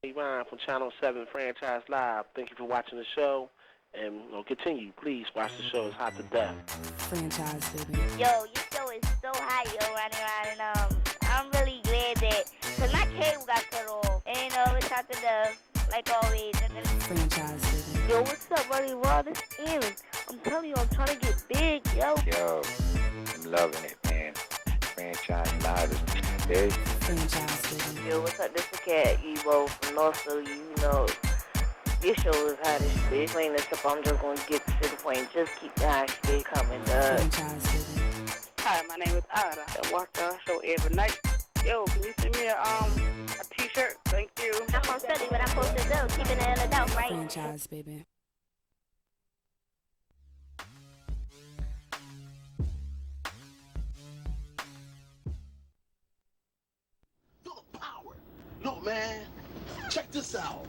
Ryan from Channel 7 Franchise Live. Thank you for watching the show. And continue. Please watch the show. It's hot to death. Franchise, baby. Yo, your show is so hot, yo, running around, and I'm really glad that, cause my cable got cut off, and it's hot to death, like always. Franchise, baby. Yo, what's up, buddy? Raw, this Aaron. I'm telling you, I'm trying to get big, yo. Yo, I'm loving it, man. Franchise Live is big. Franchise, baby. Yo, what's up? This is Cat Evo from North Philly. You know, your show is hot as shit. Playing this up, I'm just gonna get to the point. Just keep the hot shit coming, Franchise, baby. Hi, my name is Ada. I watch the show every night. Yo, can you send me a t-shirt? Thank you. I'm from Philly, but I'm supposed to do, keeping it in the doubt, right? Franchise, baby. Feel the power. Look, man, check this out.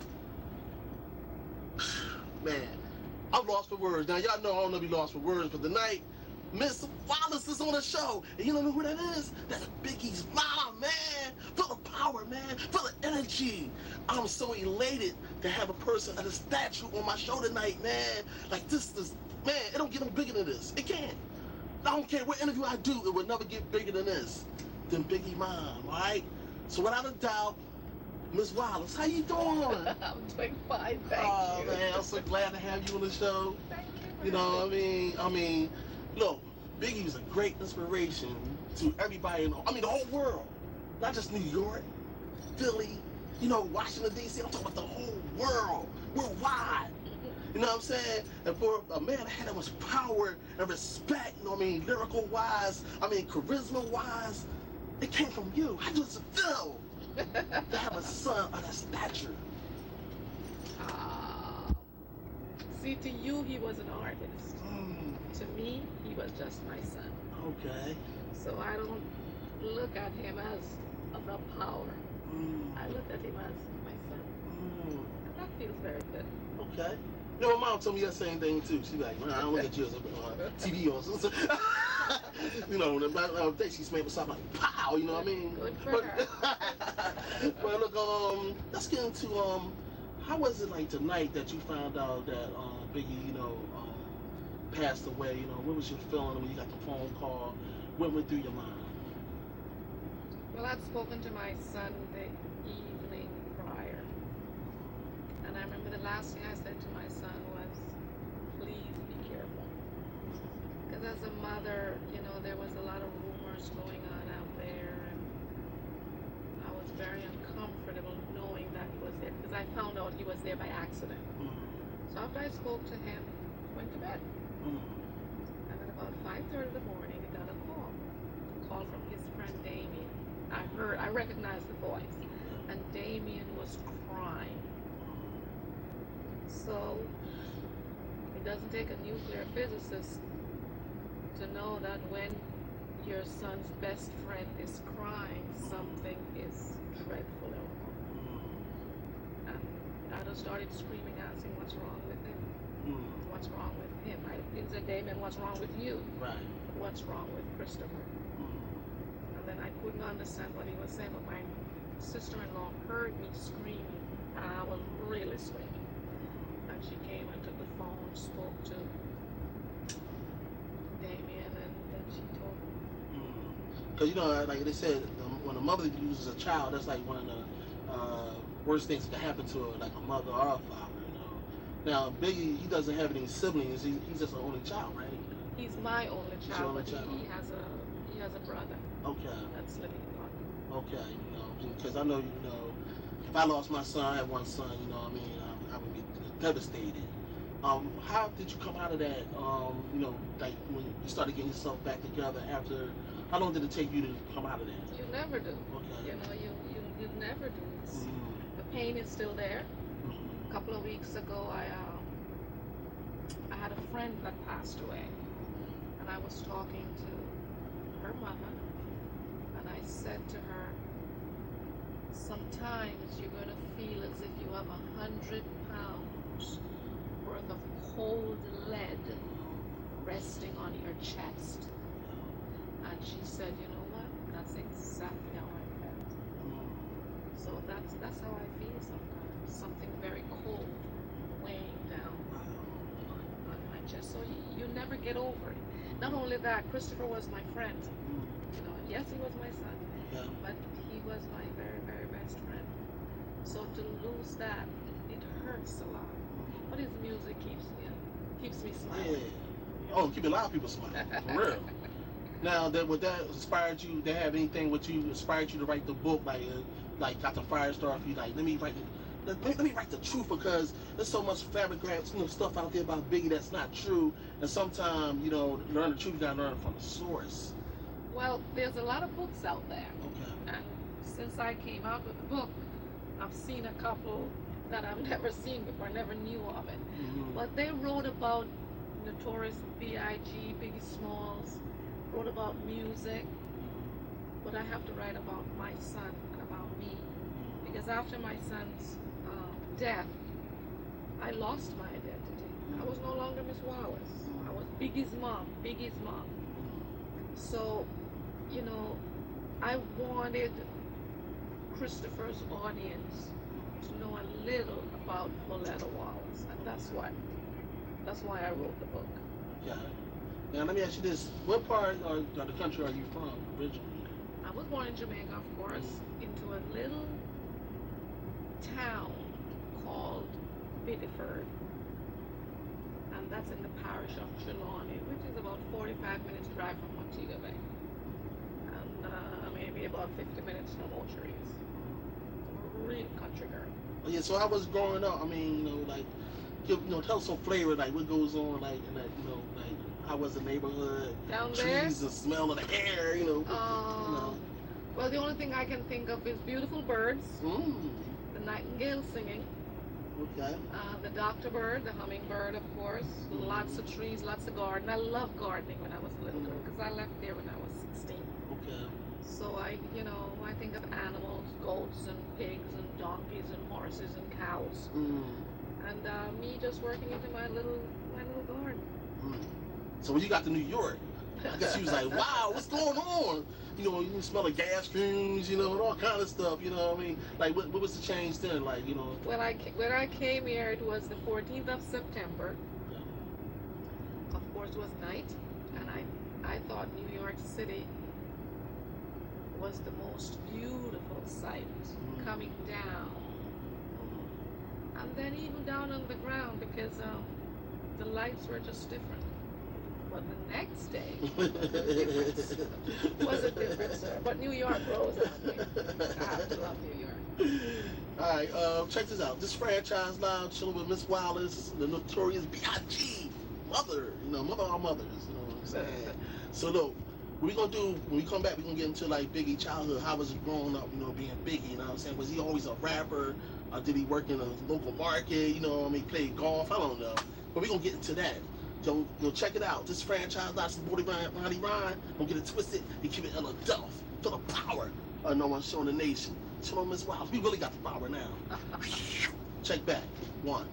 Man, I'm lost for words. Now, y'all know I don't know be lost for words, but tonight, Miss Wallace is on the show. And you don't know who that is? That's Biggie's mom, man. Feel the power, man. Feel the energy. I'm so elated to have a person at a statue on my show tonight, man. Like, this is, man, it don't get no bigger than this. It can't. I don't care what interview I do, it will never get bigger than this. Than Biggie mom, all right? So without a doubt, Miss Wallace, how you doing? I'm doing fine, thank you. Oh, man, I'm so glad to have you on the show. Thank you. You know what I mean, look, Biggie was a great inspiration to everybody in the whole world. Not just New York, Philly, Washington, D.C. I'm talking about the whole world, worldwide. You know what I'm saying? And for a man that had that much power and respect, lyrical-wise, charisma-wise, it came from you. How does it feel to have a son of that stature? See, to you, he was an artist. To me, he was just my son. Okay. So I don't look at him as of the power. I look at him as my son. And that feels very good. Okay. My mom told me that same thing too. She's like, man, I don't look at you as a TV or something. The black day she made something like pow, you know what I mean? Good for her. But look, let's get into how was it like tonight that you found out that Biggie, passed away? What was your feeling when you got the phone call? What went through your mind? Well, I'd spoken to my son the evening prior. And I remember the last thing I said to my son was, please be careful. Because as a mother, there was a lot of rumors going on out there, and I was very uncomfortable knowing that he was there, because I found out he was there by accident. So after I spoke to him, he went to bed. And at about 5:30 in the morning, he got a call from his friend Damien. I recognized the voice, and Damien was crying. So it doesn't take a nuclear physicist to know that when your son's best friend is crying, something is dreadful. And I just started screaming, asking what's wrong with him. What's wrong with him? I didn't say, Damien, what's wrong with you? Right. What's wrong with Christopher? And then I couldn't understand what he was saying, but my sister-in-law heard me screaming, and I was really screaming. And she came and took the phone, spoke to Damien, and then she told me. Because, like they said, when a mother loses a child, that's like one of the worst things that can happen to her, like a mother or a father, Now, Biggie, he doesn't have any siblings. He's just an only child, right? He's my only He's your child, only but child. he has a brother Okay. that's living in London. Okay, because I know, if I lost my son, I had one son, I would be devastated. How did you come out of that, like when you started getting yourself back together after, how long did it take you to come out of that? You never do. Okay. You never do. The pain is still there. A couple of weeks ago, I had a friend that passed away, and I was talking to her mother, and I said to her, sometimes you're going to feel as if you have 100 pounds worth of cold lead resting on your chest. And she said, you know what? That's exactly how I felt. So So that's how I feel sometimes. Something very cold weighing down on my chest. So you never get over it. Not only that, Christopher was my friend. You know, yes, he was my son, Yeah. but he was my very, very best friend. So to lose that, it hurts a lot. But his music keeps me smiling. Yeah. Oh, keep a lot of people smiling, for real. Now, would that inspired you? They have anything with you inspired you to write the book, like Dr. Firestar? If you like, let me write the truth, because there's so much fabricated, stuff out there about Biggie that's not true, and sometimes, learn the truth, you gotta learn it from the source. Well, there's a lot of books out there, Okay. and since I came out with the book, I've seen a couple that I've never seen before, never knew of it. Mm-hmm. But they wrote about Notorious B.I.G., Biggie Smalls, wrote about music. But I have to write about my son and about me, because after my son's death, I lost my identity. I was no longer Miss Wallace. I was Biggie's mom. So, I wanted Christopher's audience to know a little about Voletta Wallace, and that's why I wrote the book. Yeah. Now let me ask you this: what part of the country are you from originally? I was born in Jamaica, of course, into a little town called Bideford, and that's in the parish of Trelawney, which is about 45 minutes drive from Montego Bay, and maybe about 50 minutes from Ocheries. I'm a real country girl. Oh, yeah. So I was growing up. I mean, tell us some flavor, like what goes on, like in that, like how was the neighborhood, Down trees, there? the smell of the air, Well, the only thing I can think of is beautiful birds, Mm. the nightingale singing, Okay. the doctor bird, the hummingbird, of course, lots of trees, lots of garden. I loved gardening when I was a little girl, because I left there when I was 16. Okay. So I think of animals, goats and pigs and donkeys and horses and cows, Mm. and me just working into my little garden. Mm. So when you got to New York, I guess you was like, wow, what's going on? You smell the gas fumes, and all kind of stuff, what I mean? Like, what was the change then? Like, When I came here, it was the 14th of September. Of course, it was night, and I thought New York City was the most beautiful sight coming down, and then even down on the ground, because the lights were just different. But the next day was a difference. But New York rose on me. I have to love New York. All right, check this out. This franchise live, chilling with Miss Wallace, the Notorious B.I.G. Mother, mother of our mothers, you know what I'm saying? So look, what we gonna do when we come back, we're gonna get into like Biggie childhood. How was he growing up, being Biggie, you know what I'm saying? Was he always a rapper? Or did he work in a local market, played golf? I don't know. But we're gonna get into that. So, check it out. This franchise, lots of Bordy Ronnie Ryan. Don't get it twisted. You keep it in a duff. Feel the power. No one's showing the nation. Show Miss Wild. We really got the power now. Check back. 1.